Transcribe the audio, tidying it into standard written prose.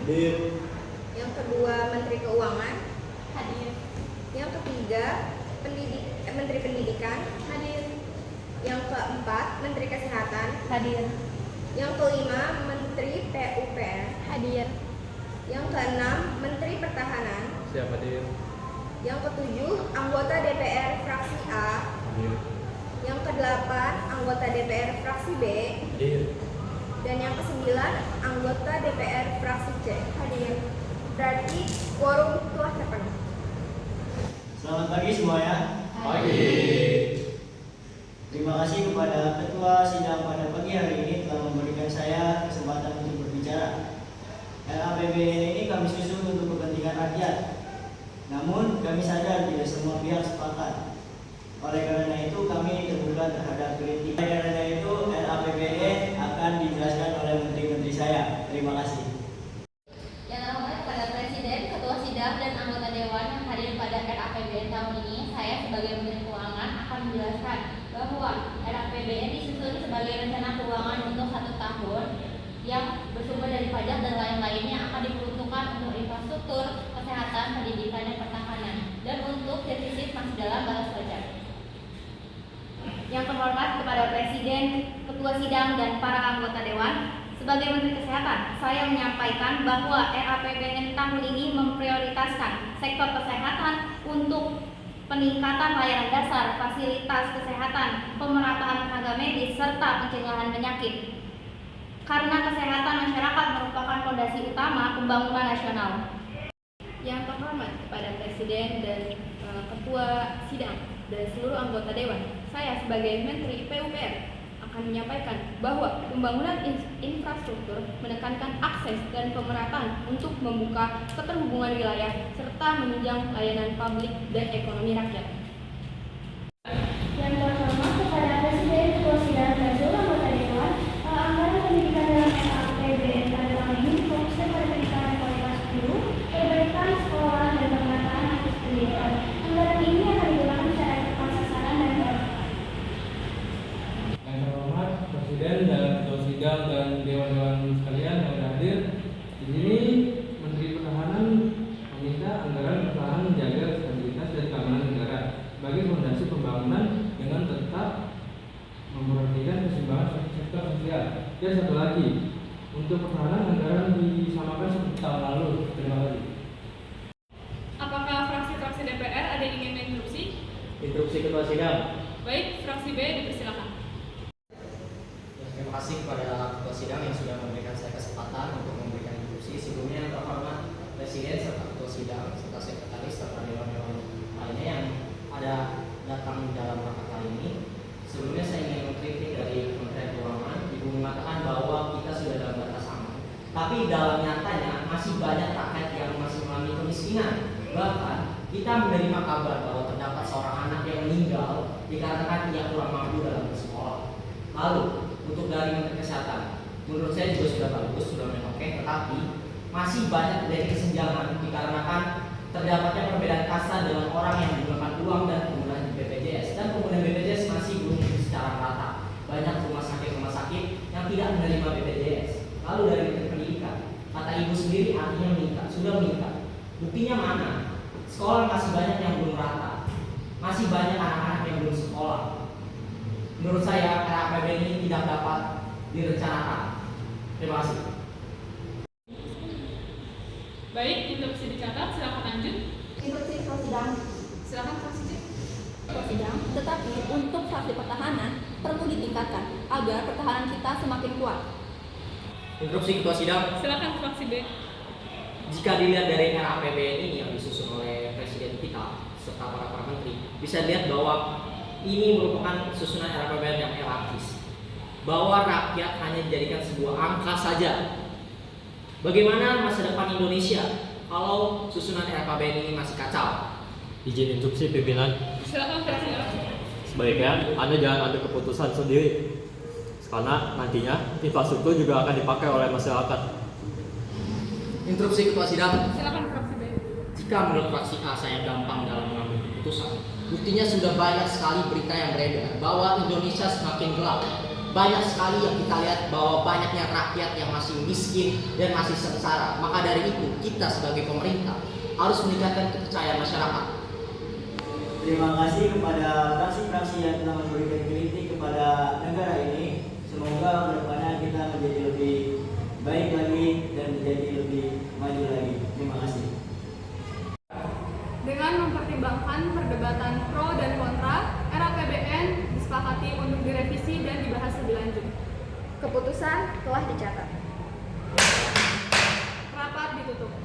Hadir. Yang kedua, Menteri Keuangan. Hadir. Yang ketiga, Menteri Pendidikan. Hadir. Yang keempat, Menteri Kesehatan. Hadir. Yang kelima, Menteri PUPR. Hadir. Yang keenam, Menteri Pertahanan. Siap hadir. Yang ketujuh, anggota DPR fraksi A. Hadir. Yang kedelapan, anggota DPR fraksi B. Hadir. Dan yang kesembilan, anggota DPR fraksi C. Hadir. Berarti quorum telah terpenuhi. Selamat pagi semuanya. Pagi. Terima kasih kepada Ketua Sidang pada pagi hari ini telah memberikan saya kesempatan untuk berbicara. RAPBN ini kami susun untuk kepentingan rakyat. Namun kami sadar tidak semua pihak sepakat. Oleh karena itu kami terbuka terhadap kritik. Oleh karena itu RAPBN akan dijelaskan oleh menteri-menteri saya. Terima kasih. Yang terhormat kepada Presiden, Ketua Sidang, dan anggota Dewan yang hadir pada RAPBN tahun ini, saya sebagai Menteri Keuangan akan menjelaskan bahwa RAPBN disusun sebagai rencana keuangan untuk 1 tahun yang bersumber dari pajak dan lain-lainnya akan diperuntukkan untuk infrastruktur, kesehatan, pendidikan, dan pertahanan, dan untuk defisit masih dalam batas wajar. Yang terhormat kepada Presiden, Ketua Sidang, dan para anggota Dewan, sebagai Menteri Kesehatan, saya menyampaikan bahwa RAPBN tahun ini memprioritaskan sektor kesehatan untuk peningkatan layanan dasar, fasilitas kesehatan, pemerataan tenaga medis, serta pencegahan penyakit. Karena kesehatan masyarakat merupakan fondasi utama pembangunan nasional. Yang terhormat kepada Presiden dan Ketua Sidang dan seluruh anggota Dewan, saya sebagai Menteri PUPR akan menyampaikan bahwa pembangunan infrastruktur menekankan akses dan pemerataan untuk membuka keterhubungan wilayah serta menunjang layanan publik dan ekonomi rakyat. Yang terhormat kepada Presiden, Ketua Sidang, dan seluruh anggota Dewan, anggaran pendidikan dalam RAPBN pada tahun ini fokusnya pada peningkatan kualitas guru, perbaikan sekolah, dan pemerataan akses pendidikan. Anggaran ini akan digunakan secara tepat sasaran dan tepat. Yang terhormat Presiden dan Ketua Sidang dan Dewan-Dewan sekalian yang hadir, di sini Menteri Pertahanan meminta anggaran pertahanan menjaga stabilitas dan keamanan negara sebagai fondasi pembangunan dengan tetap memperhatikan keseimbangan sektor sosial. Dan satu lagi, untuk pertahanan anggaran disamakan seperti tahun lalu. Terima kasih. Apakah fraksi-fraksi DPR ada yang ingin menginstruksi? Instruksi Ketua Sidang. Baik, fraksi B dipersilakan. Terima kasih kepada Ketua Sidang yang sudah memberikan saya kesempatan untuk memberikan instruksi. Sebelumnya yang terhormat Presiden serta Ketua Sidang serta Sekretaris serta Dewan-Dewan lainnya yang ada datang dalam rapat kali ini. Sebelumnya saya ingin mengkritik dari Kementerian Keuangan. Ibu mengatakan bahwa kita sudah dalam batas aman, tapi dalam nyatanya masih banyak rakyat yang masih mengalami kemiskinan. Bahkan kita menerima kabar bahwa terdapat seorang anak yang meninggal dikarenakan ia kurang mampu dalam bersekolah. Lalu untuk dari Menteri Kesehatan, menurut saya juga sudah bagus, sudah oke, tetapi masih banyak dari kesenjangan dikarenakan terdapatnya perbedaan kasta dengan orang yang menggunakan uang dan penggunaan BPJS, dan penggunaan BPJS masih belum secara rata. Banyak rumah sakit yang tidak menerima BPJS. Lalu dari Menteri Pendidikan, kata ibu sendiri artinya meningkat, sudah meningkat. Buktinya mana? Sekolah masih banyak yang belum rata, masih banyak anak-anak yang belum sekolah. Menurut saya RAPBN ini tidak dapat direncanakan. Terima kasih. Baik, instruksi dicatat, silakan lanjut. Instruksi Ketua Sidang. Silakan fraksi C. Ketua Sidang, tetapi untuk fraksi pertahanan perlu ditingkatkan agar pertahanan kita semakin kuat. Instruksi Ketua Sidang. Silakan fraksi B. Jika dilihat dari RAPBN ini yang disusun oleh Presiden kita serta para menteri, bisa dilihat bahwa ini merupakan susunan RAPBN yang erratis, bahwa rakyat hanya dijadikan sebuah angka saja. Bagaimana masa depan Indonesia kalau susunan RAPBN ini masih kacau? Izin instruksi pimpinan. Silakan fraksi A. Sebaiknya Anda jangan ambil keputusan sendiri, karena nantinya infrastruktur juga akan dipakai oleh masyarakat. Instruksi Ketua Sidang. Silakan fraksi B. Jika menurut fraksi A saya gampang dalam mengambil keputusan, buktinya sudah banyak sekali berita yang beredar bahwa Indonesia semakin gelap. banyak sekali yang kita lihat bahwa banyaknya rakyat yang masih miskin dan masih sengsara. Maka dari itu kita sebagai pemerintah harus meningkatkan kepercayaan masyarakat. Terima kasih kepada fraksi-fraksi yang telah memberikan kritik kepada negara ini. Semoga kedepannya kita menjadi lebih baik lagi dan menjadi lebih maju lagi. Terima kasih. Dengan mempertimbangkan perdebatan pro dan kontra, RAPBN disepakati untuk direvisi dan dibahas lebih lanjut. Keputusan telah dicatat. Rapat ditutup.